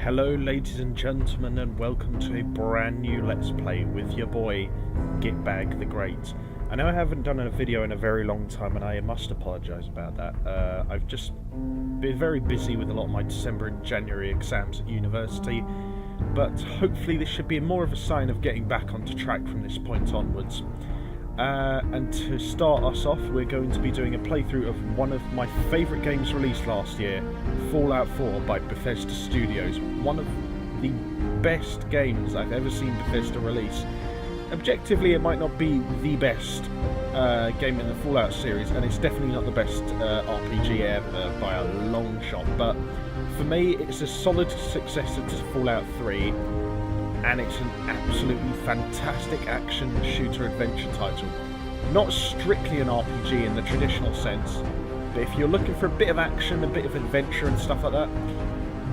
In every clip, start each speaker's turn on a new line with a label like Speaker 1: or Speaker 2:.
Speaker 1: Hello ladies and gentlemen, and welcome to a brand new Let's Play with your boy Gitbag the Great. I know I haven't done a video in a very long time and I must apologise about that. I've just been very busy with a lot of my December and January exams at university, but hopefully this should be more of a sign of getting back onto track from this point onwards. And to start us off, we're going to be doing a playthrough of one of my favourite games released last year, Fallout 4 by Bethesda Studios. One of the best games I've ever seen Bethesda release. Objectively, it might not be the best game in the Fallout series, and it's definitely not the best RPG ever by a long shot, but for me, it's a solid successor to Fallout 3. And it's an absolutely fantastic action shooter adventure title. Not strictly an RPG in the traditional sense, but if you're looking for a bit of action, a bit of adventure and stuff like that,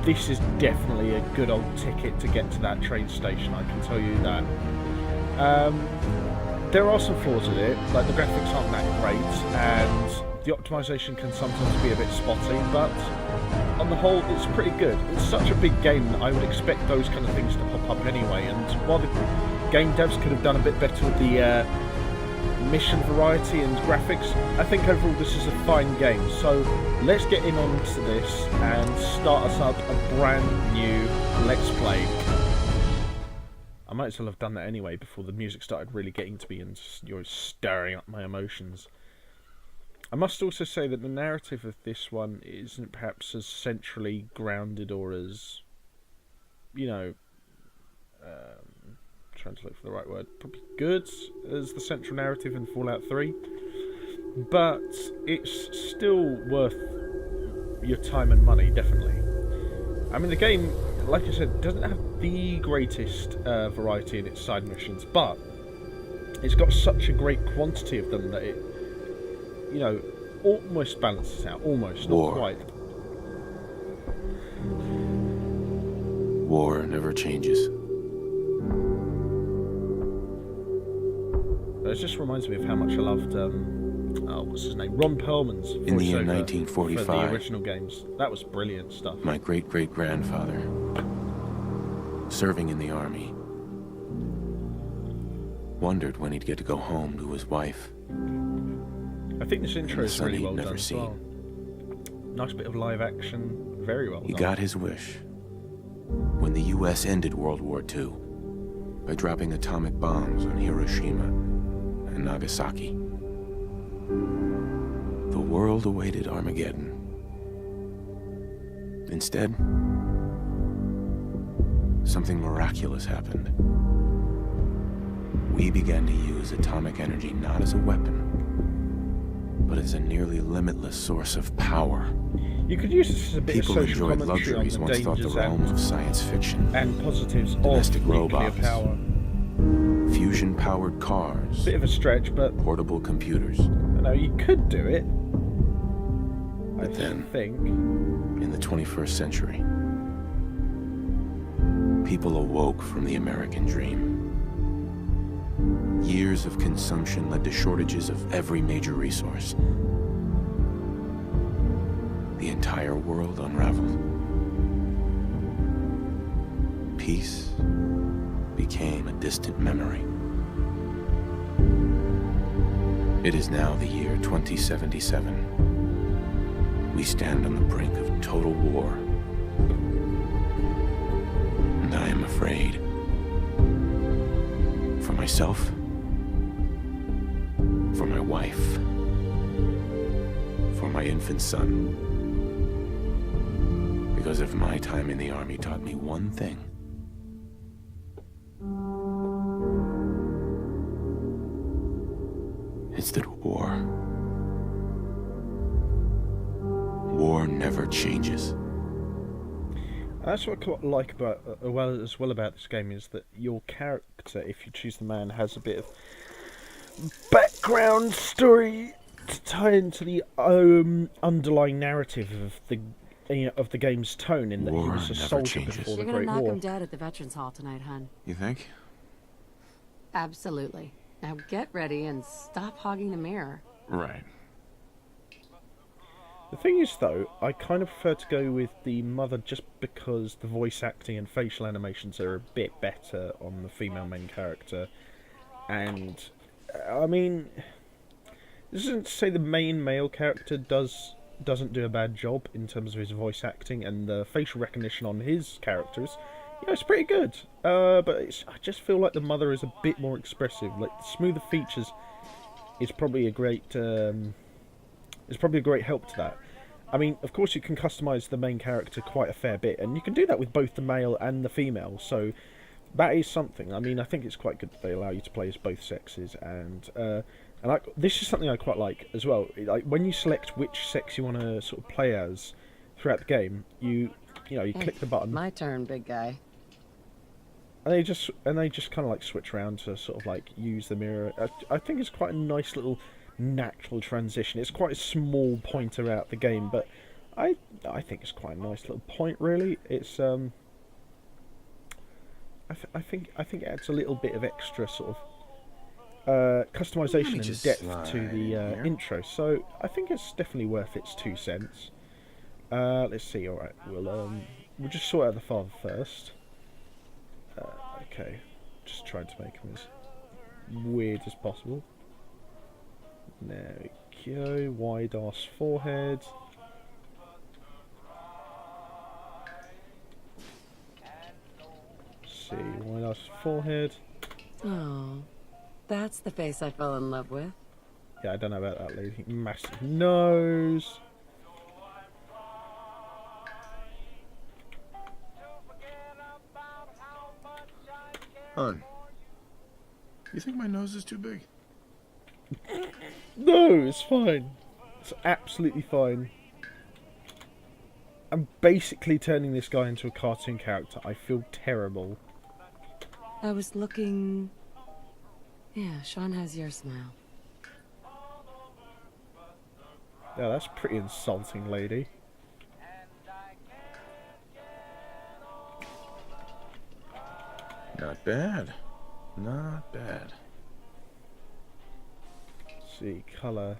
Speaker 1: this is definitely a good old ticket to get to that train station, I can tell you that. There are some flaws with it, like the graphics aren't that great, and the optimization can sometimes be a bit spotty, but on the whole, it's pretty good. It's such a big game that I would expect those kind of things to pop up anyway, and while the game devs could have done a bit better with the mission variety and graphics, I think overall this is a fine game. So let's get in on to this and start us up a brand new Let's Play. I might as well have done that anyway before the music started really getting to me and you're stirring up my emotions. I must also say that the narrative of this one isn't perhaps as centrally grounded or as, you know, trying to look for the right word, probably good as the central narrative in Fallout 3, but it's still worth your time and money, definitely. I mean, the game, like I said, doesn't have the greatest variety in its side missions, but it's got such a great quantity of them that it, you know, almost balances out. Almost, not quite.
Speaker 2: War never changes.
Speaker 1: It just reminds me of how much I loved, what's his name? Ron Perlman's voiceover
Speaker 2: in the year 1945,
Speaker 1: for the original games. That was brilliant stuff.
Speaker 2: My great-great-grandfather, serving in the army, wondered when he'd get to go home to his wife.
Speaker 1: I think this intro is really well done
Speaker 2: seen.
Speaker 1: as well. Nice bit of live action, very well done.
Speaker 2: He got his wish when the U.S. ended World War II by dropping atomic bombs on Hiroshima and Nagasaki. The world awaited Armageddon. Instead, something miraculous happened. We began to use atomic energy not as a weapon, but as a nearly limitless source of power.
Speaker 1: You could use this as a bit
Speaker 2: People
Speaker 1: of social
Speaker 2: enjoyed
Speaker 1: commentary on
Speaker 2: luxuries
Speaker 1: the
Speaker 2: once thought the
Speaker 1: dangers
Speaker 2: realm of science fiction.
Speaker 1: and positives
Speaker 2: Domestic
Speaker 1: of nuclear
Speaker 2: robots.
Speaker 1: power.
Speaker 2: Fusion-powered cars.
Speaker 1: Bit of a stretch, but
Speaker 2: Portable computers.
Speaker 1: you know, you could do it.
Speaker 2: But
Speaker 1: I
Speaker 2: then,
Speaker 1: think.
Speaker 2: in the 21st century, people awoke from the American dream. Years of consumption led to shortages of every major resource. The entire world unraveled. Peace became a distant memory. It is now the year 2077. We stand on the brink of total war. And I am afraid. For myself, for my wife, for my infant son. Because if my time in the army taught me one thing, it's that war never changes.
Speaker 1: That's what I quite like about as well about this game is that your character, if you choose the man, has a bit of background story to tie into the underlying narrative of the game's tone. In that he was a soldier before the Great War.
Speaker 3: You're gonna knock him dead at the Veterans Hall tonight, hun.
Speaker 2: You think?
Speaker 3: Absolutely. Now get ready and stop hogging the mirror.
Speaker 2: Right.
Speaker 1: The thing is, though, I kind of prefer to go with the mother just because the voice acting and facial animations are a bit better on the female main character. And, I mean, this isn't to say the main male character doesn't do a bad job in terms of his voice acting, and the facial recognition on his characters, it's pretty good. But I just feel like the mother is a bit more expressive. Like, the smoother features is probably a great help to that. I mean, of course, you can customize the main character quite a fair bit, and you can do that with both the male and the female. So that is something. I mean, I think it's quite good that they allow you to play as both sexes, and this is something I quite like as well. Like, when you select which sex you want to sort of play as throughout the game, you click the button.
Speaker 3: My turn, big guy.
Speaker 1: And they just kind of like switch around to sort of like use the mirror. I think it's quite a nice little natural transition. It's quite a small point throughout the game, but I think it's quite a nice little point. Really, it's I think it adds a little bit of extra sort of customization and depth to the intro. So I think it's definitely worth its 2 cents. Let's see. All right, we'll just sort out the father first. Okay, just trying to make him as weird as possible. There we go. Wide ass forehead. See, wide ass forehead.
Speaker 3: Oh, that's the face I fell in love with.
Speaker 1: Yeah, I don't know about that lady. Massive nose.
Speaker 2: Hon, you think my nose is too big?
Speaker 1: No, it's fine. It's absolutely fine. I'm basically turning this guy into a cartoon character. I feel terrible.
Speaker 3: I was looking... Yeah, Sean has your smile.
Speaker 1: Yeah, that's pretty insulting, lady.
Speaker 2: Not bad. Not bad.
Speaker 1: Let's see, colour.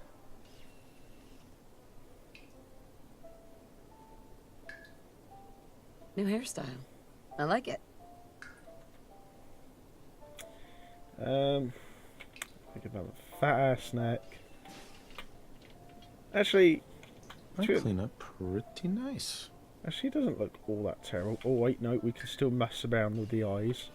Speaker 3: New hairstyle. I like it.
Speaker 1: Think about the fat ass neck. Actually,
Speaker 2: I clean up pretty nice.
Speaker 1: Actually, it doesn't look all that terrible. Oh wait, no, we can still mess around with the eyes.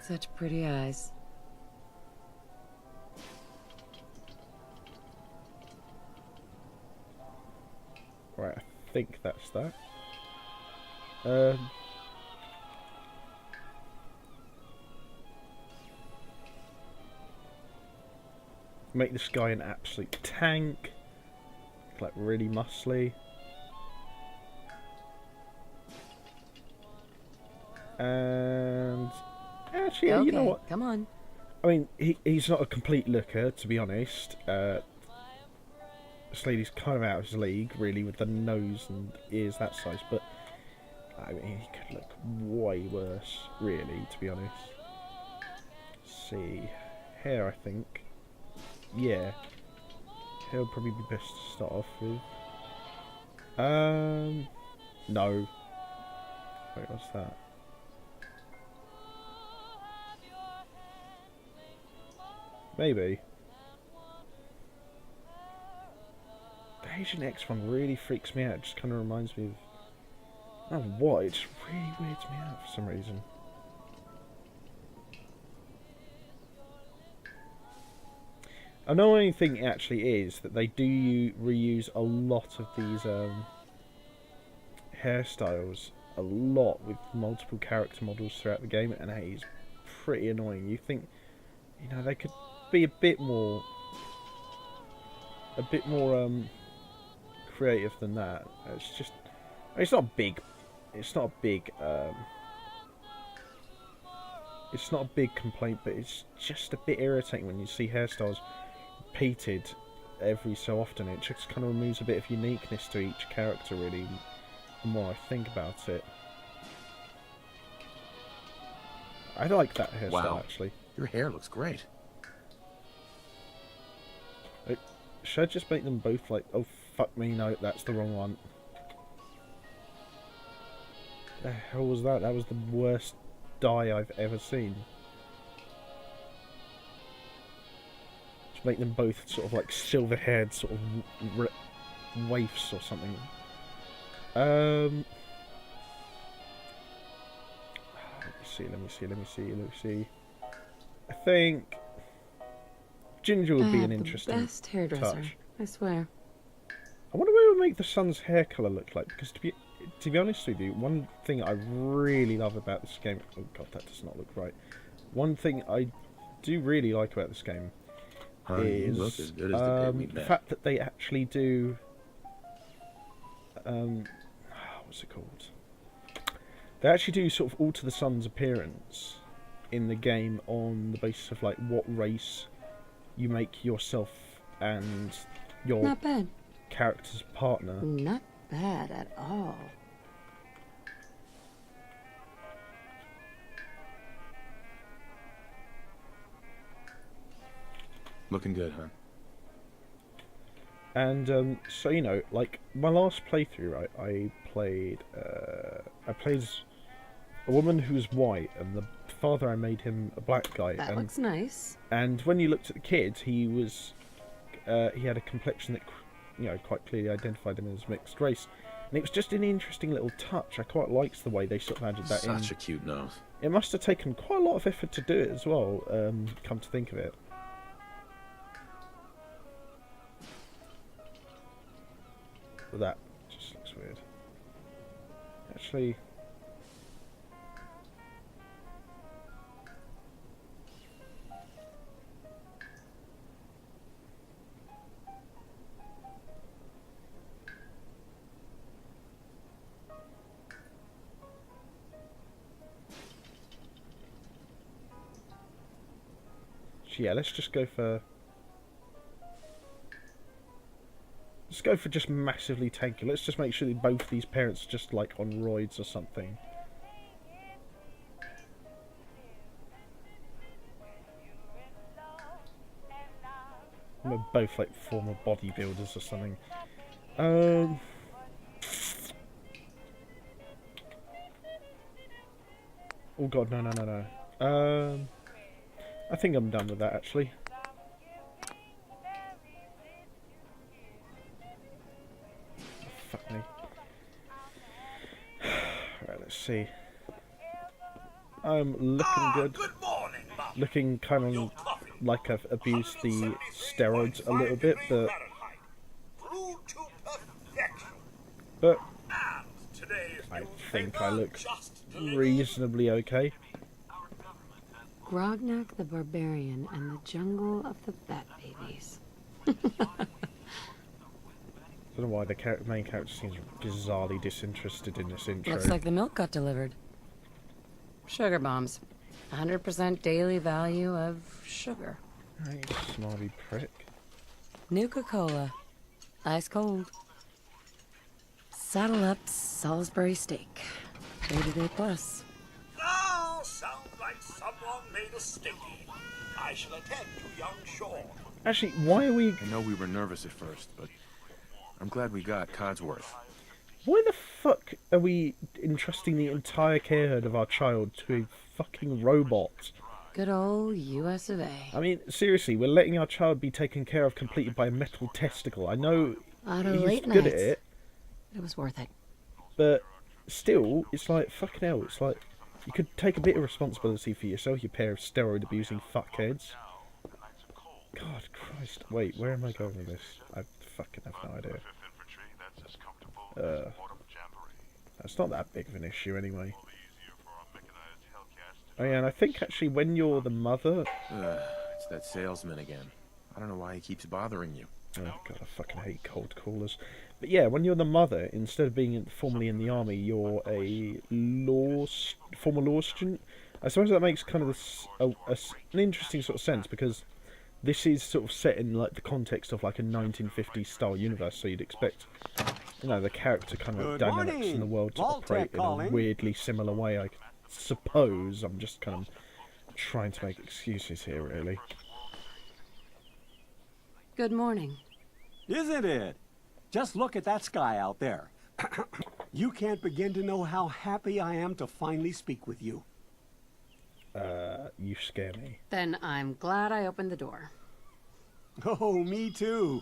Speaker 3: Such pretty eyes.
Speaker 1: Right, I think that's that. Make this guy an absolute tank. Like, really muscly. And actually,
Speaker 3: Okay,
Speaker 1: you know what?
Speaker 3: Come on.
Speaker 1: I mean, he's not a complete looker, to be honest. This lady's kind of out of his league, really, with the nose and ears that size. But I mean, he could look way worse, really, to be honest. Let's see, hair, I think. Yeah, hair would probably be best to start off with. No. Wait, what's that? Maybe. The Asian X one really freaks me out. It just kind of reminds me of... I don't know what, it just really weirds me out for some reason. Annoying thing actually is that they do reuse a lot of these hairstyles a lot with multiple character models throughout the game, and it is pretty annoying. You think, you know, they could be a bit more creative than that. It's just, it's not big. It's not a big. It's not a big complaint, but it's just a bit irritating when you see hairstyles repeated every so often. It just kind of removes a bit of uniqueness to each character, really, the more I think about it. I like that hairstyle,
Speaker 2: Wow.
Speaker 1: actually.
Speaker 2: Your hair looks great.
Speaker 1: Should I just make them both like... Oh, fuck me, no, that's the wrong one. The hell was that? That was the worst dye I've ever seen. Just make them both sort of like silver-haired sort of waifs or something. Let me see. I think Ginger would be an interesting
Speaker 3: best hairdresser,
Speaker 1: touch.
Speaker 3: I swear.
Speaker 1: I wonder what it would make the son's hair colour look like, because to be honest with you, one thing I really love about this game... Oh god, that does not look right. One thing I do really like about this game is
Speaker 2: you look as good as the day we
Speaker 1: the
Speaker 2: met.
Speaker 1: fact that they actually do... what's it called? They actually do sort of alter the son's appearance in the game on the basis of like what race you make yourself and your
Speaker 3: Not bad.
Speaker 1: character's partner.
Speaker 3: Not bad at all.
Speaker 2: Looking good, huh?
Speaker 1: And so you know, like my last playthrough, right, I played as a woman who was white, and the father I made him a black guy.
Speaker 3: That
Speaker 1: and,
Speaker 3: looks nice.
Speaker 1: And when you looked at the kid, he was he had a complexion that quite clearly identified him as mixed race, and it was just an interesting little touch. I quite liked the way they sort of added that in.
Speaker 2: Such a cute nose.
Speaker 1: It must have taken quite a lot of effort to do it as well. Come to think of it. But that just looks weird. Actually, yeah, let's just go for... Let's go for just massively tanky. Let's just make sure that both these parents are just like on roids or something. We're both like former bodybuilders or something. Oh god, no. I think I'm done with that actually. Fuck me. Right, let's see. I'm looking good.
Speaker 4: Good morning, Mum.
Speaker 1: Looking kind of like I've abused the steroids a little bit, but I think I look reasonably okay.
Speaker 3: Grognak the Barbarian and the Jungle of the Bat Babies.
Speaker 1: I don't know why the main character seems bizarrely disinterested in this intro.
Speaker 3: Looks like the milk got delivered. Sugar bombs. 100% daily value of sugar.
Speaker 1: Right, snobby prick.
Speaker 3: Nuka-Cola. Ice cold. Saddle up Salisbury steak. Rated A+.
Speaker 4: Oh, sounds like someone made a stinky. I shall attend to young Sean.
Speaker 1: Actually, why are we...
Speaker 2: I know we were nervous at first, but I'm glad we got Codsworth.
Speaker 1: Why the fuck are we entrusting the entire care of our child to a fucking robot?
Speaker 3: Good old US of A.
Speaker 1: I mean, seriously, we're letting our child be taken care of completely by a metal testicle. I know
Speaker 3: Lot of
Speaker 1: he's
Speaker 3: late
Speaker 1: good at
Speaker 3: nights.
Speaker 1: it,
Speaker 3: It was worth it.
Speaker 1: but still, it's like, fucking hell, it's like, you could take a bit of responsibility for yourself, you pair of steroid-abusing fuckheads. God Christ, wait, where am I going with this? I fucking have no idea. That's not that big of an issue anyway. Oh yeah, and I think actually when you're the mother...
Speaker 2: It's that salesman again. I don't know why he keeps bothering you.
Speaker 1: Oh god, I fucking hate cold callers. But yeah, when you're the mother, instead of being formerly in the army, you're a former law student. I suppose that makes kind of an interesting sort of sense, because this is sort of set in like the context of like a 1950s style universe, so you'd expect, you know, the character kind of
Speaker 5: Good
Speaker 1: dynamics
Speaker 5: morning.
Speaker 1: in the world to
Speaker 5: Vault-Tec
Speaker 1: operate in a
Speaker 5: calling.
Speaker 1: weirdly similar way. I suppose I'm just kind of trying to make excuses here, really.
Speaker 3: Good morning.
Speaker 5: Isn't it? Just look at that sky out there. You can't begin to know how happy I am to finally speak with you.
Speaker 1: You scare me.
Speaker 3: Then I'm glad I opened the door.
Speaker 5: Oh, me too.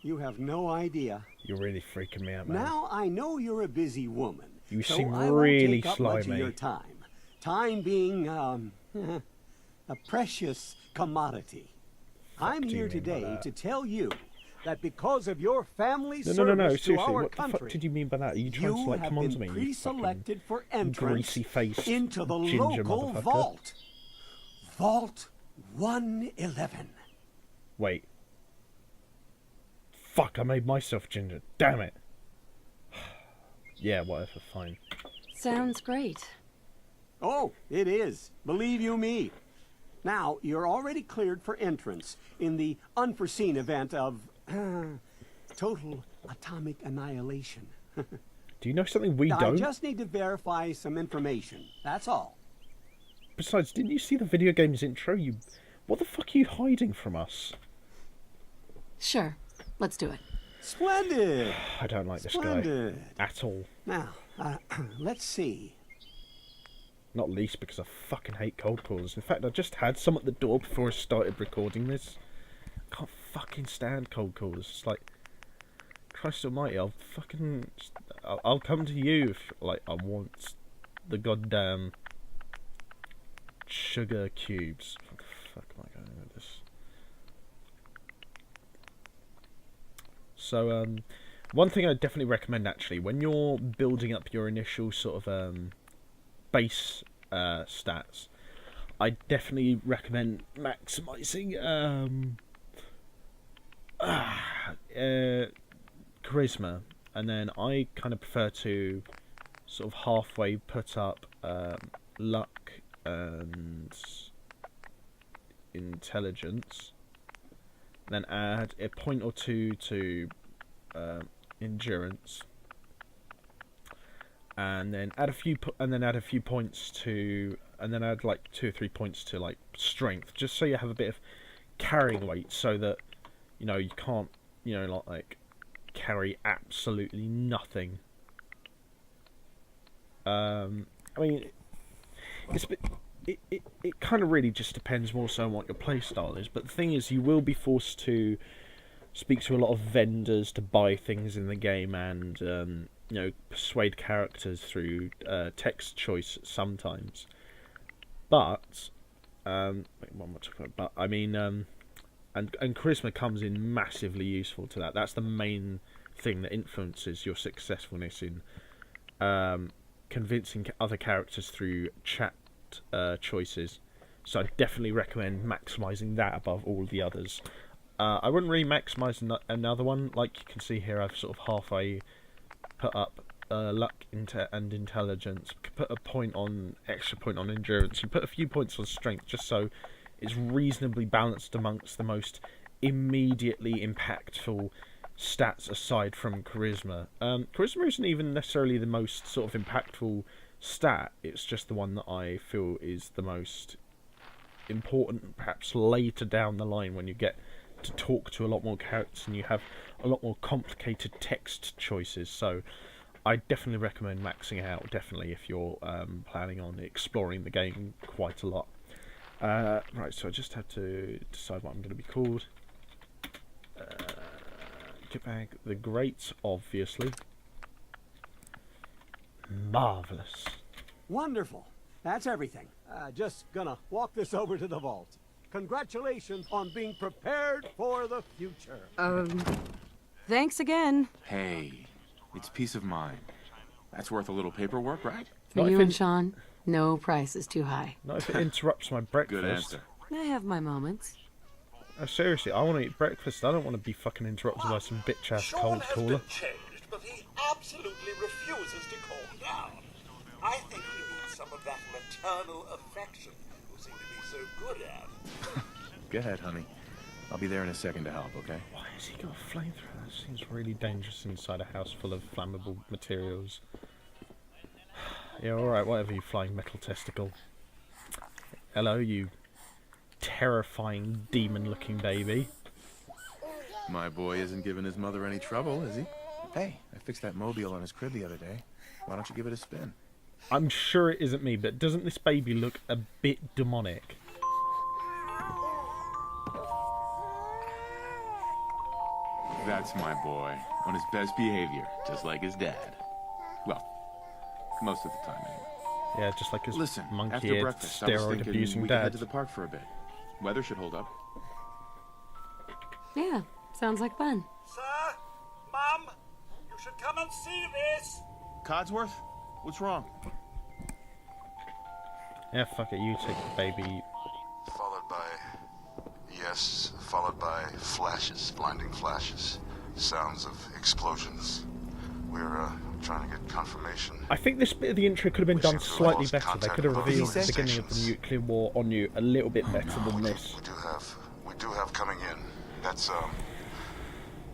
Speaker 5: You have no idea.
Speaker 1: You're really freaking me out, man.
Speaker 5: Now I know you're a busy woman.
Speaker 1: You
Speaker 5: so
Speaker 1: seem
Speaker 5: I won't
Speaker 1: really
Speaker 5: take up much of
Speaker 1: slimy.
Speaker 5: your time. Time being a precious commodity. I'm
Speaker 1: do you
Speaker 5: here
Speaker 1: mean by
Speaker 5: today
Speaker 1: that?
Speaker 5: to tell you that because of your family's
Speaker 1: No,
Speaker 5: service to
Speaker 1: seriously,
Speaker 5: our
Speaker 1: what the
Speaker 5: country,
Speaker 1: fuck did you mean by that? Are you trying to,
Speaker 5: you
Speaker 1: like,
Speaker 5: have
Speaker 1: come on
Speaker 5: been
Speaker 1: to me, you
Speaker 5: pre-selected for
Speaker 1: fucking
Speaker 5: entrance
Speaker 1: greasy-faced
Speaker 5: into the
Speaker 1: ginger
Speaker 5: local
Speaker 1: motherfucker?
Speaker 5: vault. Vault 111.
Speaker 1: Wait. Fuck, I made myself ginger. Damn it. Yeah, whatever, fine.
Speaker 3: Sounds great.
Speaker 5: Oh, it is. Believe you me. Now, you're already cleared for entrance in the unforeseen event of total atomic annihilation.
Speaker 1: Do you know something we
Speaker 5: I
Speaker 1: don't?
Speaker 5: just need to verify some information. That's all.
Speaker 1: Besides, didn't you see the video game's intro? What the fuck are you hiding from us?
Speaker 3: Sure, let's do it.
Speaker 5: Splendid.
Speaker 1: I don't like this
Speaker 5: Splendid.
Speaker 1: guy. At all.
Speaker 5: Now, let's see.
Speaker 1: Not least because I fucking hate cold calls. In fact, I just had some at the door before I started recording this. I can't fucking stand cold calls. It's like, Christ almighty, I'll come to you if, like, I want the goddamn sugar cubes. What the fuck am I going with this? So, one thing I definitely recommend, actually, when you're building up your initial sort of, base stats, I definitely recommend maximizing charisma, and then I kind of prefer to sort of halfway put up luck and intelligence, then add a point or two to endurance, and then add a few points to, and then add like 2 or 3 points to like strength, just so you have a bit of carrying weight, so that you know you can't, you know, like carry absolutely nothing. I mean, it kind of really just depends more so on what your playstyle is, but the thing is, you will be forced to speak to a lot of vendors to buy things in the game, and you know, persuade characters through text choice sometimes. But wait, what am I talking about? But I mean, and charisma comes in massively useful to that. That's the main thing that influences your successfulness in convincing other characters through chat choices. So I definitely recommend maximizing that above all the others. I wouldn't really maximize another one. Like you can see here, I've sort of halfway put up luck and intelligence, put a extra point on endurance, and put a few points on strength, just so it's reasonably balanced amongst the most immediately impactful stats aside from charisma. Charisma isn't even necessarily the most sort of impactful stat, it's just the one that I feel is the most important, perhaps later down the line when you get to talk to a lot more characters and you have a lot more complicated text choices. So I definitely recommend maxing it out, definitely, if you're planning on exploring the game quite a lot. Right, so I just have to decide what I'm going to be called. Gitbag the Great, obviously. Marvellous.
Speaker 5: Wonderful. That's everything. Just gonna walk this over to the vault. Congratulations on being prepared for the future.
Speaker 3: Thanks again.
Speaker 2: Hey, it's peace of mind. That's worth a little paperwork, right?
Speaker 3: For
Speaker 1: Not
Speaker 3: you
Speaker 1: if
Speaker 3: and
Speaker 1: it-
Speaker 3: Sean, no price is too high.
Speaker 1: Not if it interrupts my breakfast.
Speaker 2: Good answer.
Speaker 3: I have my moments.
Speaker 1: Seriously, I want to eat breakfast. I don't want to be fucking interrupted by some bitch-ass
Speaker 4: Sean
Speaker 1: cold
Speaker 4: has
Speaker 1: caller.
Speaker 4: been changed, but he absolutely refuses to calm down. I think he needs some of that maternal affection you seem to be so good at.
Speaker 2: Go ahead, honey. I'll be there in a second to help, okay?
Speaker 1: Why has he got a flamethrower? That seems really dangerous inside a house full of flammable materials. Yeah, alright, whatever, you flying metal testicle. Hello, you terrifying demon-looking baby.
Speaker 2: My boy isn't giving his mother any trouble, is he? Hey, I fixed that mobile on his crib the other day. Why don't you give it a spin?
Speaker 1: I'm sure it isn't me, but doesn't this baby look a bit demonic?
Speaker 2: That's my boy, on his best behavior, just like his dad. Well, most of the time anyway.
Speaker 1: Yeah, just like his
Speaker 2: Listen, after
Speaker 1: monkey-eared,
Speaker 2: breakfast, I was thinking
Speaker 1: steroid-abusing
Speaker 2: we could head
Speaker 1: dad.
Speaker 2: to the park for a bit. Weather should hold up.
Speaker 3: Yeah, sounds like fun.
Speaker 4: Sir, Mum, you should come and see this.
Speaker 2: Codsworth, what's wrong?
Speaker 1: Yeah, fuck it, you take the baby.
Speaker 6: Followed by flashes, blinding flashes, sounds of explosions. We're trying to get confirmation.
Speaker 1: I think this bit of the intro could have been done
Speaker 6: seem to
Speaker 1: slightly
Speaker 6: lost
Speaker 1: better. They
Speaker 6: contact
Speaker 1: could have
Speaker 6: with
Speaker 1: revealed the
Speaker 6: both
Speaker 1: beginning of the
Speaker 6: stations.
Speaker 1: nuclear war on you a little bit better than this.
Speaker 6: We do have coming in. That's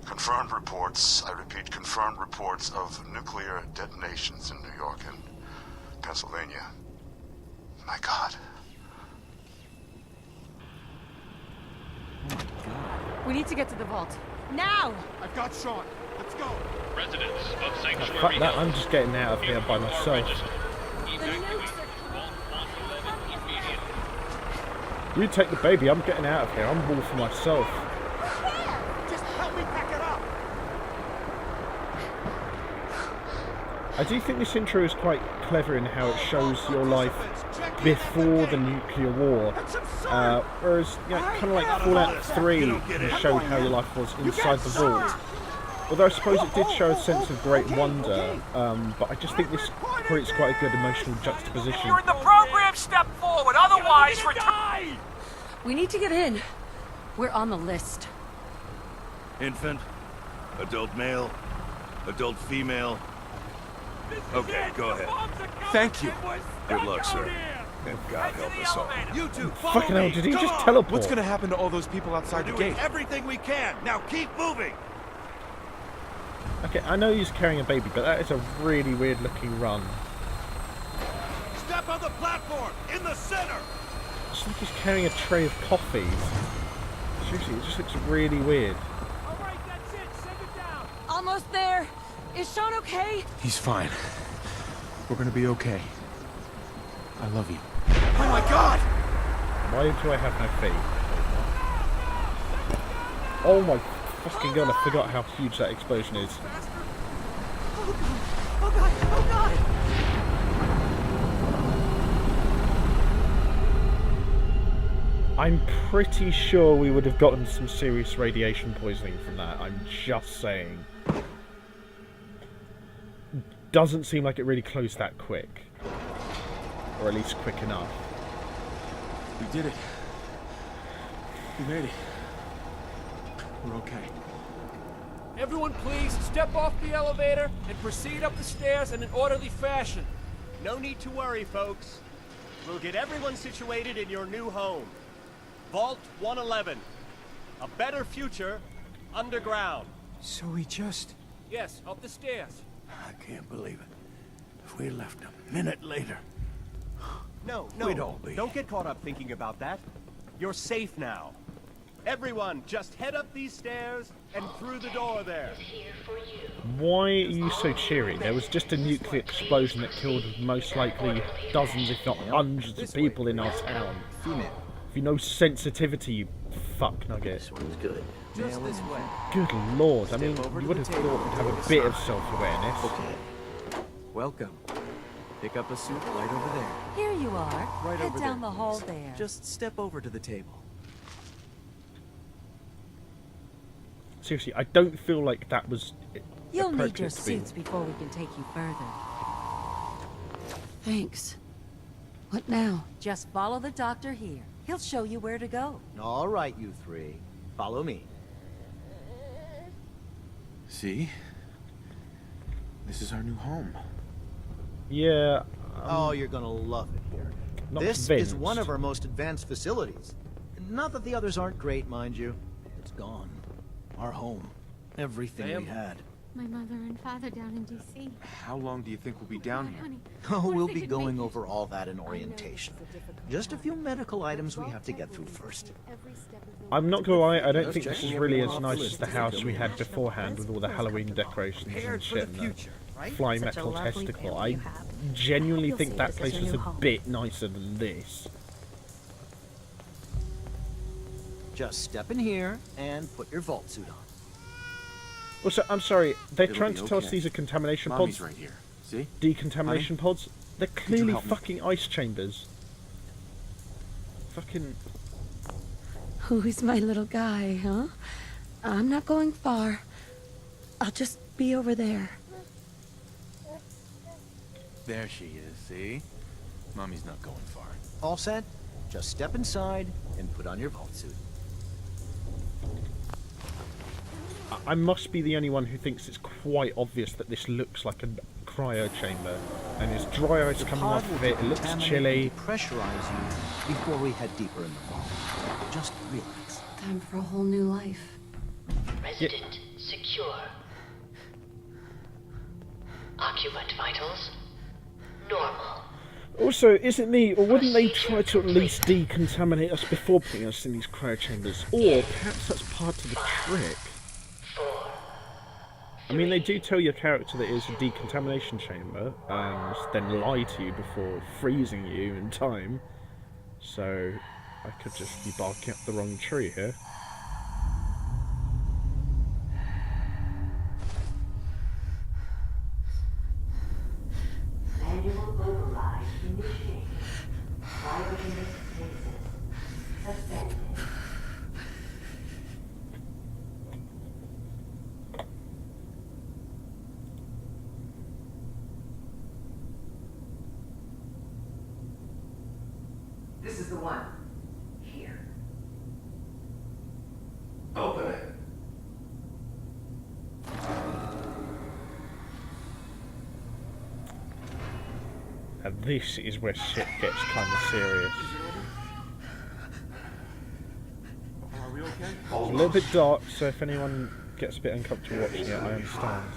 Speaker 6: confirmed reports. I repeat, confirmed reports of nuclear detonations in New York and Pennsylvania. My God.
Speaker 3: We need to get to the vault. Now!
Speaker 5: I've got Sean. Let's go.
Speaker 7: Residents of Sanctuary
Speaker 1: Fuck that,
Speaker 7: Hill.
Speaker 1: I'm just getting out of here by myself. You take the baby, I'm getting out of here. I'm all for myself.
Speaker 5: Just help me pack it up.
Speaker 1: I do think this intro is quite clever in how it shows your life before the nuclear war. Whereas, you know, kind of like Fallout 3 showed how your life was inside the vault. Although I suppose it did show a sense of great wonder, but I just think this creates quite a good emotional juxtaposition.
Speaker 4: You're in the program, step forward, otherwise retire.
Speaker 3: We need to get in. We're on the list.
Speaker 8: Infant, adult male, adult female. Okay, go ahead.
Speaker 2: Thank you.
Speaker 8: Good luck, sir. And God help us all.
Speaker 5: You two, follow
Speaker 1: Fucking hell,
Speaker 5: me.
Speaker 1: did he
Speaker 5: Come
Speaker 1: just
Speaker 5: on.
Speaker 1: teleport?
Speaker 2: What's gonna happen to all those people outside the
Speaker 8: We're doing
Speaker 2: gate?
Speaker 8: everything we can. Now keep moving.
Speaker 1: Okay, I know he's carrying a baby, but that is a really weird looking run.
Speaker 8: Step on the platform in the center.
Speaker 1: It's like he's carrying a tray of coffees. Seriously, it just looks really weird.
Speaker 4: All right, that's it. Send it down.
Speaker 3: Almost there. Is Sean okay?
Speaker 2: He's fine. We're gonna be okay. I love you.
Speaker 5: Oh my God!
Speaker 1: Why do I have no feet? Oh my fucking god, I forgot how huge that explosion is.
Speaker 5: Oh God! Oh God!
Speaker 1: I'm pretty sure we would have gotten some serious radiation poisoning from that, I'm just saying. Doesn't seem like it really closed that quick. Or at least quick enough.
Speaker 2: We did it. We made it. We're okay.
Speaker 9: Everyone please step off the elevator and proceed up the stairs in an orderly fashion.
Speaker 10: No need to worry, folks. We'll get everyone situated in your new home. Vault 111. A better future underground.
Speaker 5: So we just...
Speaker 9: Yes, up the stairs.
Speaker 8: I can't believe it. If we left a minute later,
Speaker 10: No,
Speaker 8: we'd all be.
Speaker 10: don't get caught up thinking about that. You're safe now. Everyone, just head up these stairs and through the door there.
Speaker 1: Why are you so cheery? There was just a nuclear explosion that killed most likely dozens, if not hundreds of people in our town. If you know sensitivity, you fuck nugget.
Speaker 10: Just this way.
Speaker 1: Good lord, I mean, you would have thought you'd have a bit of self-awareness.
Speaker 11: Welcome. Pick up a suit right over there.
Speaker 3: Here you are.
Speaker 11: Right
Speaker 3: Head
Speaker 11: over
Speaker 3: down
Speaker 11: there.
Speaker 3: the hall there.
Speaker 11: Just step over to the table.
Speaker 1: Seriously, I don't feel like that was
Speaker 3: You'll need your
Speaker 1: appropriate to be.
Speaker 3: suits before we can take you further. Thanks. What now? Just follow the doctor here. He'll show you where to go.
Speaker 10: All right, you three. Follow me.
Speaker 2: See? This is our new home.
Speaker 1: Yeah.
Speaker 10: Oh, you're gonna love it here.
Speaker 1: Not
Speaker 10: This is
Speaker 1: convinced.
Speaker 10: one of our most advanced facilities. Not that the others aren't great, mind you. It's gone. Our home. Everything we had.
Speaker 12: My mother and father down in D.C.
Speaker 11: How long do you think we'll be down here?
Speaker 12: Honey,
Speaker 13: Oh,
Speaker 12: what
Speaker 13: we'll
Speaker 12: if they
Speaker 13: be
Speaker 12: didn't
Speaker 13: going
Speaker 12: make it?
Speaker 13: over all that in orientation. Just a few medical items we have to get through first.
Speaker 1: I'm not gonna lie, I don't
Speaker 13: Just
Speaker 1: think this is
Speaker 13: checking
Speaker 1: really
Speaker 13: everyone
Speaker 1: as
Speaker 13: off the
Speaker 1: nice
Speaker 13: list
Speaker 1: as the
Speaker 13: as they
Speaker 1: house
Speaker 13: come
Speaker 1: we
Speaker 13: in.
Speaker 1: had beforehand with all the Halloween decorations and
Speaker 11: Prepared for
Speaker 1: shit
Speaker 11: the
Speaker 1: and
Speaker 11: future,
Speaker 1: the
Speaker 11: right?
Speaker 1: flying
Speaker 14: Such a
Speaker 1: metal
Speaker 14: lovely
Speaker 1: testicle.
Speaker 14: family
Speaker 1: I
Speaker 14: you have.
Speaker 1: genuinely
Speaker 14: You'll
Speaker 1: think
Speaker 14: see
Speaker 1: that
Speaker 14: this as
Speaker 1: place
Speaker 14: your
Speaker 1: was
Speaker 14: new
Speaker 1: a
Speaker 14: home.
Speaker 1: bit nicer than this.
Speaker 13: Just step in here and put your vault suit on.
Speaker 1: Also, I'm sorry, they're
Speaker 2: It'll
Speaker 1: trying
Speaker 2: be
Speaker 1: to tell us
Speaker 2: okay.
Speaker 1: these are contamination
Speaker 2: Mommy's
Speaker 1: pods.
Speaker 2: right here. See?
Speaker 1: Decontamination pods. They're
Speaker 2: you
Speaker 1: clearly
Speaker 2: help me?
Speaker 1: fucking ice chambers. Fucking.
Speaker 14: Who's my little guy, huh? I'm not going far. I'll just be over there.
Speaker 2: There she is, see? Mommy's not going far.
Speaker 13: All set? Just step inside and put on your vault suit.
Speaker 1: I must be the only one who thinks it's quite obvious that this looks like a cryo chamber. And there's dry ice coming off of it, it looks chilly.
Speaker 13: Pressurize you before we head deeper in the vault. Just relax.
Speaker 3: Time for a whole new life.
Speaker 15: Resident secure. Occupant vitals normal.
Speaker 1: Also, is it me, or wouldn't they try to at least decontaminate us before putting us in these cryo chambers? Or perhaps that's part of the trick. I mean, they do tell your character that it's a decontamination chamber, and then lie to you before freezing you in time. So, I could just be barking up the wrong tree here.
Speaker 15: Manual override initiated. Cryogenic stasis suspended. This is the one. Here.
Speaker 6: Open it.
Speaker 1: And this is where shit gets kind of serious.
Speaker 8: Are we okay?
Speaker 1: It's a little bit dark, so if anyone gets a bit uncomfortable watching it, I understand.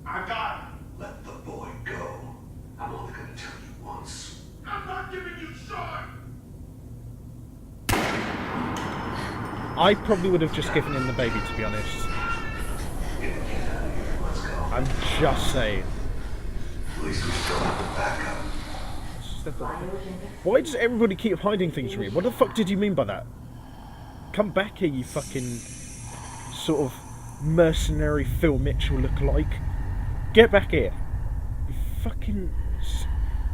Speaker 6: I got him. Let the boy go. I'm only gonna tell you once. I'm not giving you shot.
Speaker 1: I probably would have just given him the baby, to be honest.
Speaker 6: Let's go.
Speaker 1: I'm just saying.
Speaker 6: At least we still have the backup.
Speaker 1: Why does everybody keep hiding things from me? What the fuck did you mean by that? Come back here, you fucking sort of mercenary Phil Mitchell lookalike. Get back here. You fucking...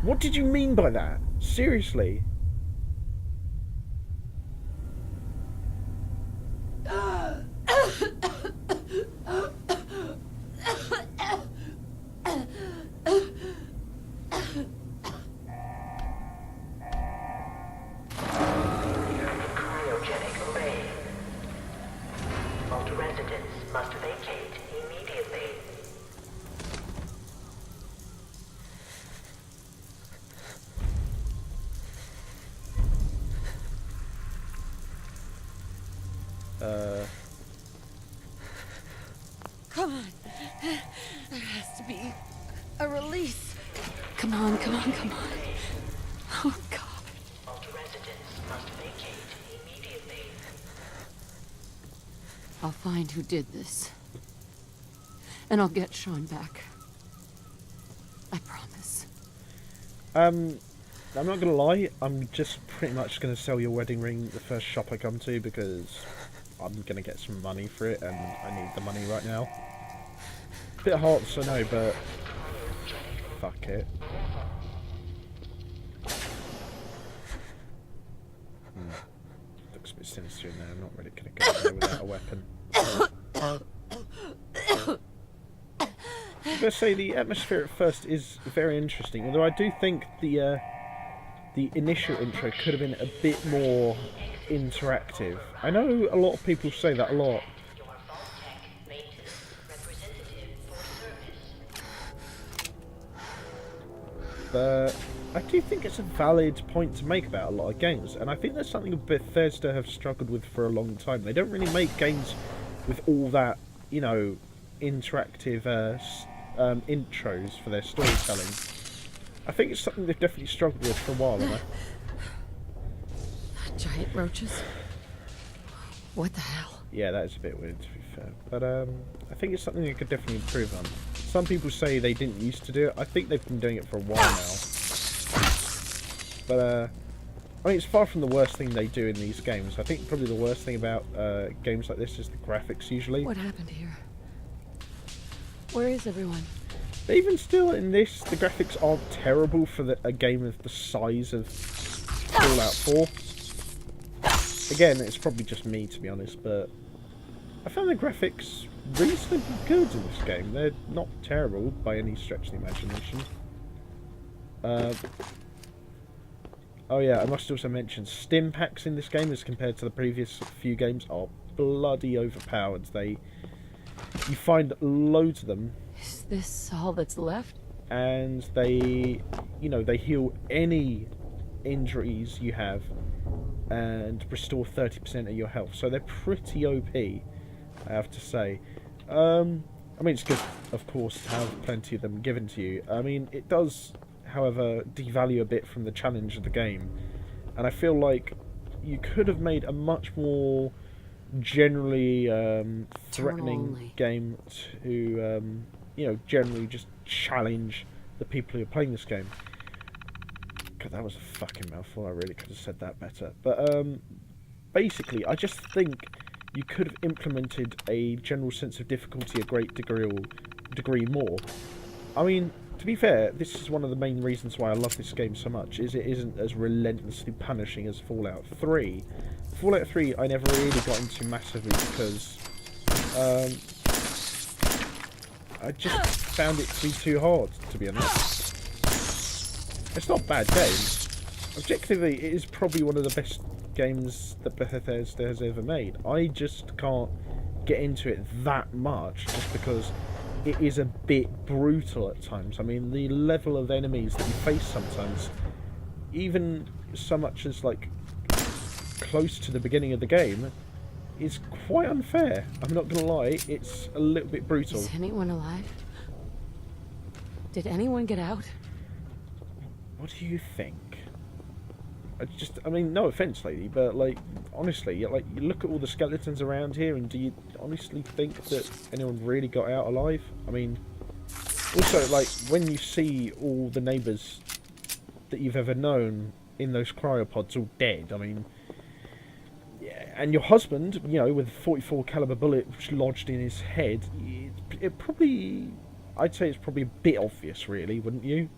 Speaker 1: What did you mean by that? Seriously?
Speaker 15: Cryogenic array. Vault residents must vacate immediately.
Speaker 14: Come on. There has to be a release. Come on, come on, come on. Oh, God.
Speaker 15: Vault residents must vacate immediately.
Speaker 3: I'll find who did this. And I'll get Sean back. I promise.
Speaker 1: I'm not gonna lie, I'm just pretty much gonna sell your wedding ring at the first shop I come to because I'm gonna get some money for it and I need the money right now. Bit hot, so no, but fuck it. Looks a bit sinister in there, I'm not really gonna go in there without a weapon. I'm gonna say the atmosphere at first is very interesting, although I do think the initial intro could have been a bit more interactive. I know a lot of people say that a lot. But I do think it's a valid point to make about a lot of games, and I think that's something Bethesda have struggled with for a long time. They don't really make games with all that, you know, interactive intros for their storytelling. I think it's something they've definitely struggled with for a while, haven't they?
Speaker 14: Giant roaches? What the hell?
Speaker 1: Yeah, that is a bit weird, to be fair. But I think it's something they could definitely improve on. Some people say they didn't used to do it. I think they've been doing it for a while now. But, I mean, it's far from the worst thing they do in these games. I think probably the worst thing about games like this is the graphics, usually.
Speaker 14: What happened here? Where is everyone?
Speaker 1: But even still, in this, the graphics aren't terrible for a game of the size of Fallout 4. Again, it's probably just me, to be honest, but I found the graphics reasonably good in this game. They're not terrible by any stretch of the imagination. Oh yeah, I must also mention, stim packs in this game, as compared to the previous few games, are bloody overpowered. You find loads of them.
Speaker 14: Is this all that's left?
Speaker 1: And they heal any injuries you have and restore 30% of your health. So they're pretty OP, I have to say. I mean, it's good, of course, to have plenty of them given to you. I mean, it does, however, devalue a bit from the challenge of the game. And I feel like you could have made a much more generally threatening game to, generally just challenge the people who are playing this game. God, that was a fucking mouthful. I really could have said that better. But basically, I just think you could have implemented a general sense of difficulty a great degree more. I mean, to be fair, this is one of the main reasons why I love this game so much, is it isn't as relentlessly punishing as Fallout 3. Fallout 3 I never really got into massively because I just found it to be too hard, to be honest. It's not a bad game. Objectively, it is probably one of the best games that Bethesda has ever made. I just can't get into it that much, just because it is a bit brutal at times. I mean, the level of enemies that you face sometimes, even so much as like close to the beginning of the game, is quite unfair. I'm not gonna lie, it's a little bit brutal.
Speaker 14: Is anyone alive? Did anyone get out?
Speaker 1: What do you think? I mean, no offense, lady, but like, honestly, like, you look at all the skeletons around here, and do you honestly think that anyone really got out alive? I mean, also, like, when you see all the neighbours that you've ever known in those cryopods all dead, I mean, yeah, and your husband, you know, with a 44 caliber bullet lodged in his head, it probably, I'd say it's probably a bit obvious, really, wouldn't you?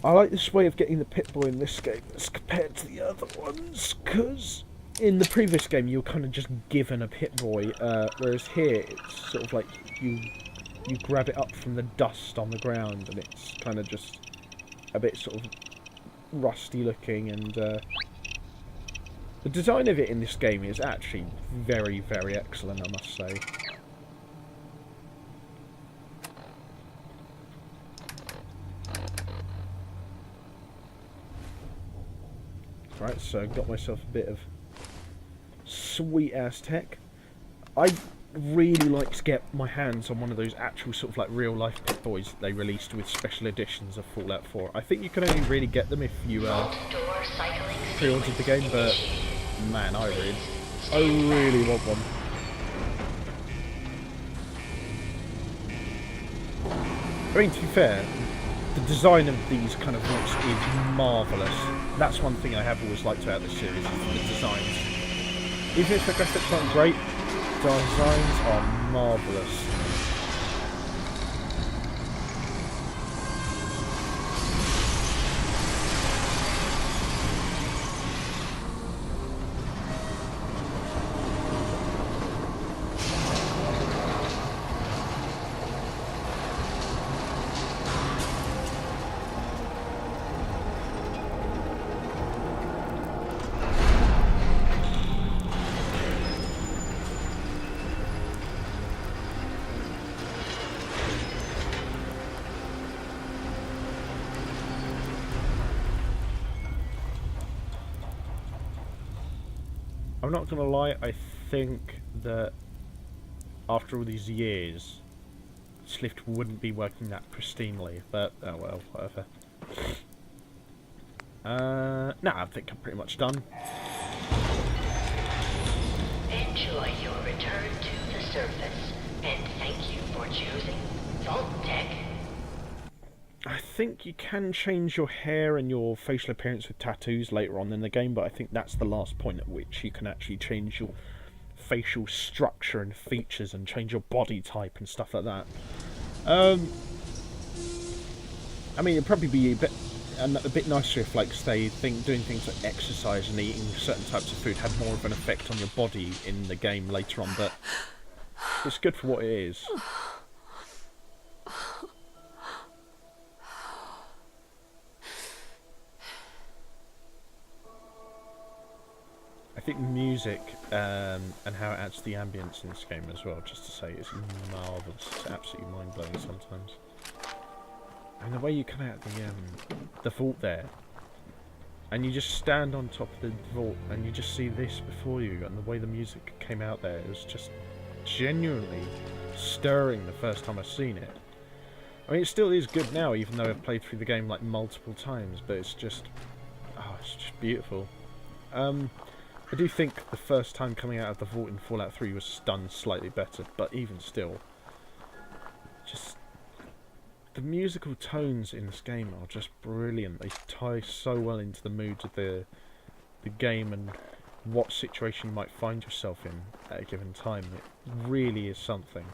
Speaker 1: I like this way of getting the Pip-Boy in this game as compared to the other ones, because in the previous game you were kind of just given a Pip-Boy, whereas here it's sort of like you grab it up from the dust on the ground, and it's kind of just a bit sort of rusty looking, and the design of it in this game is actually very, very excellent, I must say. Right, so got myself a bit of sweet ass tech. I really like to get my hands on one of those actual sort of like real life Pip-Boys that they released with special editions of Fallout 4. I think you can only really get them if you pre-ordered the game, but man, I really want one. I mean, to be fair, the design of these kind of routes is marvellous. That's one thing I have always liked about this series, is the designs. Even if the graphics aren't great, the designs are marvellous. I'm not gonna lie, I think that after all these years, this lift wouldn't be working that pristinely, but oh well, whatever. No, I think I'm pretty much done.
Speaker 15: Enjoy your return to the surface, and thank you for choosing Vault Tech.
Speaker 1: I think you can change your hair and your facial appearance with tattoos later on in the game, but I think that's the last point at which you can actually change your facial structure and features and change your body type and stuff like that. I mean, it'd probably be a bit nicer if, like, say, doing things like exercise and eating certain types of food had more of an effect on your body in the game later on, but it's good for what it is. I think the music and how it adds to the ambience in this game as well, just to say, is marvellous. It's absolutely mind-blowing sometimes. And the way you come out the vault there, and you just stand on top of the vault and you just see this before you, and the way the music came out there, it was just genuinely stirring the first time I've seen it. I mean, it still is good now, even though I've played through the game like multiple times, but it's just beautiful. I do think the first time coming out of the vault in Fallout 3 was done slightly better, but even still, just the musical tones in this game are just brilliant. They tie so well into the moods of the game and what situation you might find yourself in at a given time. It really is something.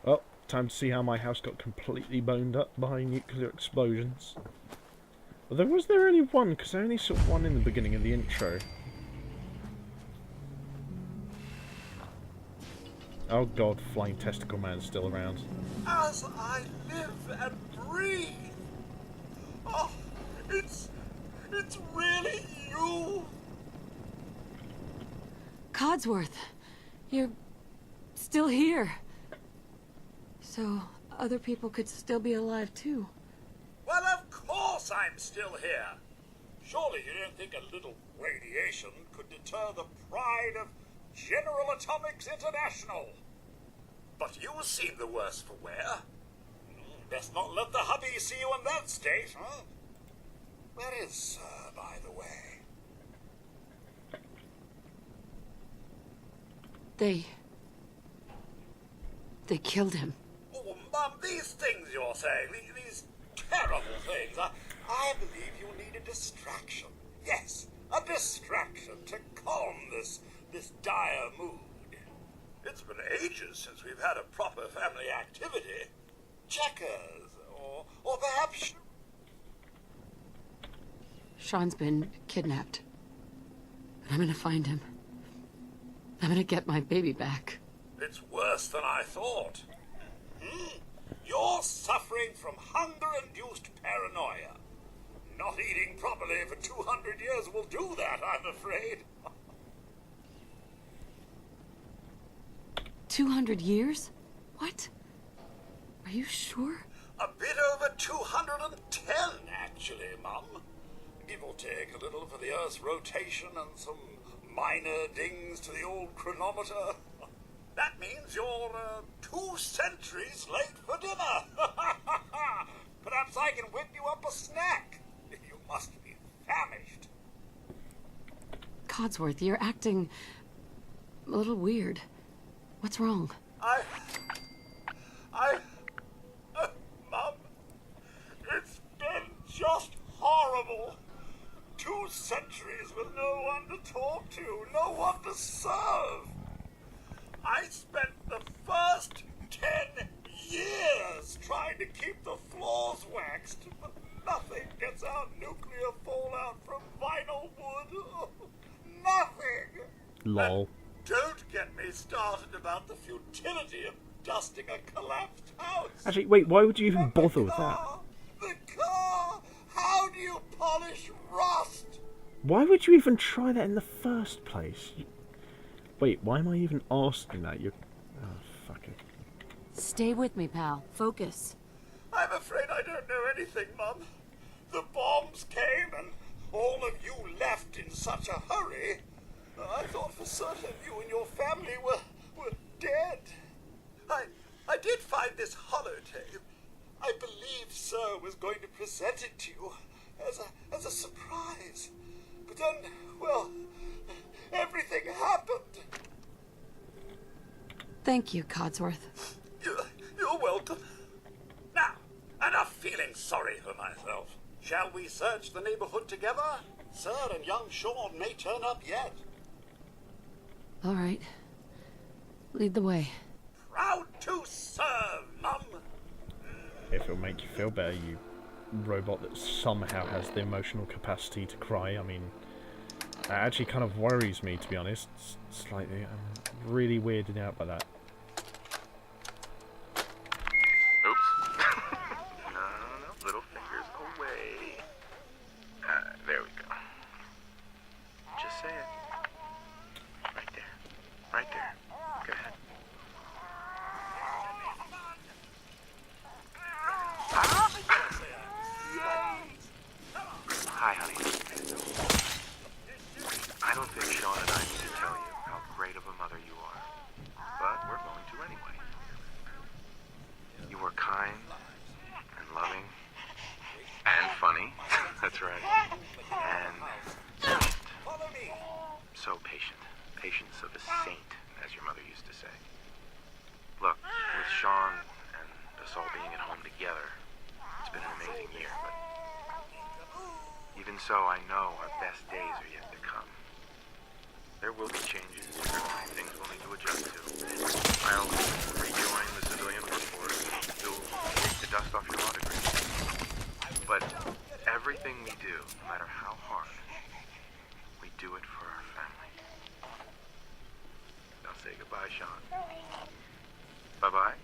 Speaker 1: Well, time to see how my house got completely boned up by nuclear explosions. Although, was there only one? Because I only saw one in the beginning of the intro. Oh god, Flying Testicle Man's still around.
Speaker 4: As I live and breathe. Oh, it's really you.
Speaker 14: Codsworth, you're still here. So other people could still be alive too.
Speaker 4: Well, of course I'm still here. Surely you don't think a little radiation could deter the pride of General Atomics International? But you seem the worse for wear. Best not let the hubby see you in that state, huh? Where is Sir, by the way?
Speaker 14: They killed him.
Speaker 4: Oh, Mum, these things you're saying, these terrible things, I believe you need a distraction. Yes, a distraction to calm this dire mood. It's been ages since we've had a proper family activity. Checkers, or perhaps...
Speaker 14: Sean's been kidnapped. But I'm gonna find him. I'm gonna get my baby back.
Speaker 4: It's worse than I thought. You're suffering from hunger-induced paranoia. Not eating properly for 200 years will do that, I'm afraid.
Speaker 14: 200 years? What? Are you sure?
Speaker 4: A bit over 210, actually, Mum. Give or take a little for the Earth's rotation and some minor dings to the old chronometer. That means you're 2 centuries late for dinner. Perhaps I can whip you up a snack. You must be famished.
Speaker 14: Codsworth, you're acting a little weird. What's wrong?
Speaker 4: Mum, it's been just horrible. 2 centuries with no one to talk to, no one to serve. I spent the first 10 years trying to keep the floors waxed, but nothing gets out nuclear fallout from vinyl wood. Nothing.
Speaker 1: Lol.
Speaker 4: And don't get me started about the futility of dusting a collapsed house.
Speaker 1: Actually, wait, why would you even bother with that?
Speaker 4: The car! How do you polish rust?
Speaker 1: Why would you even try that in the first place? Wait, why am I even asking that? You're... Oh, fuck it.
Speaker 3: Stay with me, pal. Focus.
Speaker 4: I'm afraid I don't know anything, Mum. The bombs came and all of you left in such a hurry. I thought for certain you and your family were dead. I did find this holotape. I believed Sir was going to present it to you as a surprise. But then, well, everything happened.
Speaker 3: Thank you, Codsworth.
Speaker 4: You're welcome. Now, enough feeling sorry for myself. Shall we search the neighborhood together? Sir and young Sean may turn up yet.
Speaker 3: All right. Lead the way.
Speaker 4: Proud to serve, Mum.
Speaker 1: If it'll make you feel better, you robot that somehow has the emotional capacity to cry. I mean, that actually kind of worries me, to be honest. Slightly. I'm really weirded out by that.
Speaker 2: Oops. No, little fingers away. There we go. Just say it. Right there. Right there. Go ahead. Hi, honey. I don't think Sean and I need to tell you how great of a mother you are, but we're going to anyway. You were kind and loving and funny. That's right. And so patient. Patience of a saint, as your mother used to say. Look, with Sean and us all being at home together, it's been an amazing year, but even so, I know our best days are yet to come. There will be changes. Certainly things we'll need to adjust to. I'll rejoin the civilian workforce. You'll take the dust off your law degree. But everything we do, no matter how hard, we do it for our family. Now say goodbye, Sean. Bye-bye.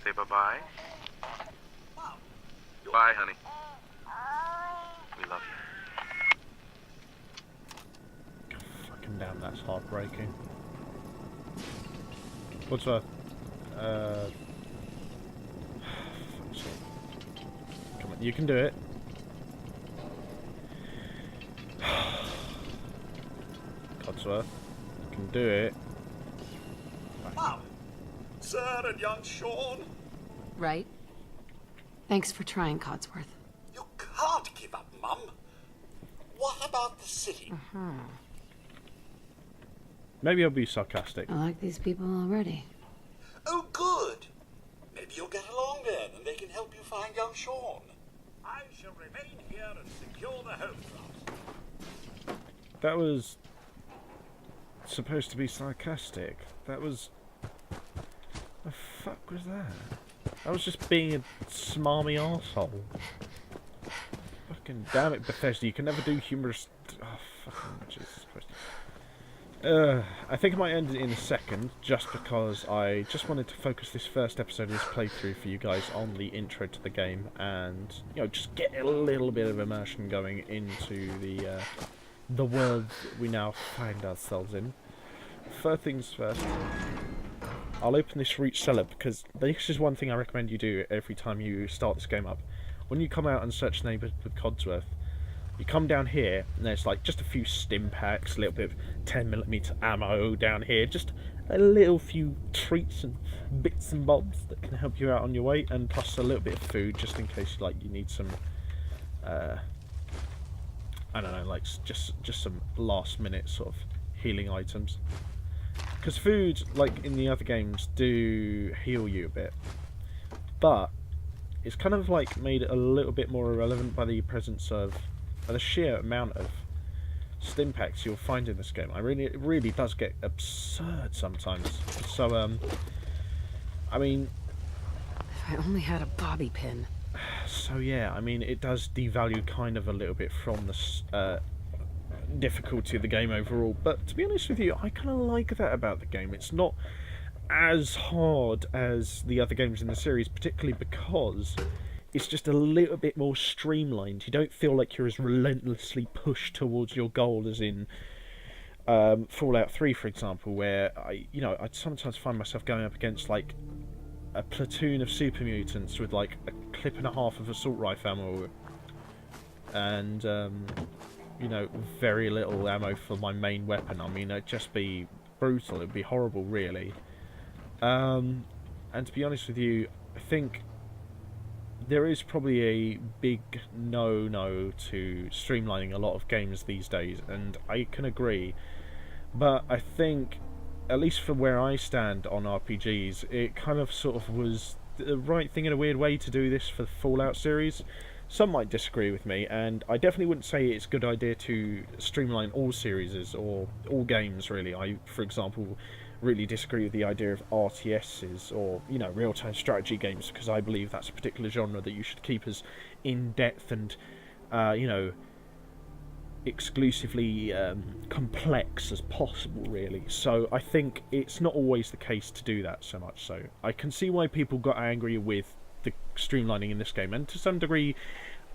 Speaker 2: Say bye-bye. Bye, honey. We love you.
Speaker 1: Fucking damn, that's heartbreaking. What's that? Come on, you can do it. Codsworth, you can do it.
Speaker 4: Mum, Sir and young Sean.
Speaker 3: Right? Thanks for trying, Codsworth.
Speaker 4: You can't give up, Mum. What about the city?
Speaker 1: Maybe I'll be sarcastic.
Speaker 3: I like these people already.
Speaker 4: Oh, good. Maybe you'll get along then, and they can help you find young Sean. I shall remain here and secure the home front.
Speaker 1: That was supposed to be sarcastic. That was... The fuck was that? That was just being a smarmy arsehole. Fucking damn it, Bethesda, you can never do humorous... Oh, fucking Jesus Christ. I think I might end it in a second, just because I just wanted to focus this first episode of this playthrough for you guys on the intro to the game, and, you know, just get a little bit of immersion going into the world we now find ourselves in. First things first, I'll open this root cellar, because this is one thing I recommend you do every time you start this game up. When you come out and search neighbourhood with Codsworth, you come down here, and there's like just a few stim packs, a little bit of 10mm ammo down here, just a little few treats and bits and bobs that can help you out on your way, and plus a little bit of food just in case like you need some, I don't know, like just some last minute sort of healing items. Because food, like in the other games, do heal you a bit, but it's kind of like made a little bit more irrelevant by the presence of the sheer amount of stim packs you'll find in this game. It really does get absurd sometimes. So, I mean...
Speaker 3: If I only had a bobby pin.
Speaker 1: So yeah, I mean, it does devalue kind of a little bit from the difficulty of the game overall. But to be honest with you, I kind of like that about the game. It's not as hard as the other games in the series, particularly because it's just a little bit more streamlined. You don't feel like you're as relentlessly pushed towards your goal as in Fallout 3, for example, where I'd sometimes find myself going up against like a platoon of super mutants with like a clip and a half of assault rifle ammo, and very little ammo for my main weapon. I mean, it'd just be brutal. It'd be horrible, really. And to be honest with you, I think there is probably a big no-no to streamlining a lot of games these days, and I can agree. But I think, at least from where I stand on RPGs, it kind of sort of was the right thing in a weird way to do this for the Fallout series. Some might disagree with me, and I definitely wouldn't say it's a good idea to streamline all series or all games, really. I, for example, really disagree with the idea of RTSs or, real-time strategy games, because I believe that's a particular genre that you should keep as in-depth and, exclusively complex as possible, really. So I think it's not always the case to do that so much. So I can see why people got angry with the streamlining in this game, and to some degree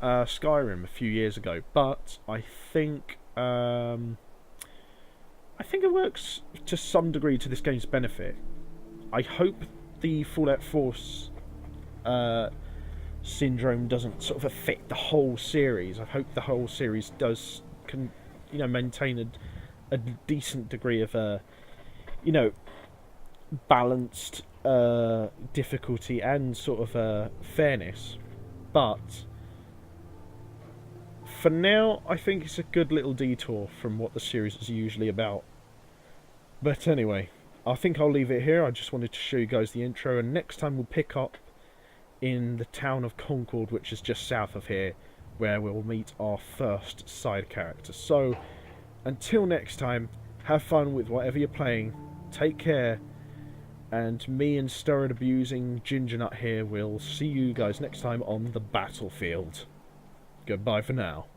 Speaker 1: Skyrim a few years ago, but I think it works to some degree to this game's benefit. I hope the Fallout 4 syndrome doesn't sort of affect the whole series. I hope the whole series can maintain a decent degree of balanced difficulty and sort of fairness. But for now, I think it's a good little detour from what the series is usually about. But anyway, I think I'll leave it here. I just wanted to show you guys the intro, and next time we'll pick up in the town of Concord, which is just south of here, where we'll meet our first side character. So, until next time, have fun with whatever you're playing, take care, and me and steroid abusing Ginger Nut here will see you guys next time on the battlefield. Goodbye for now.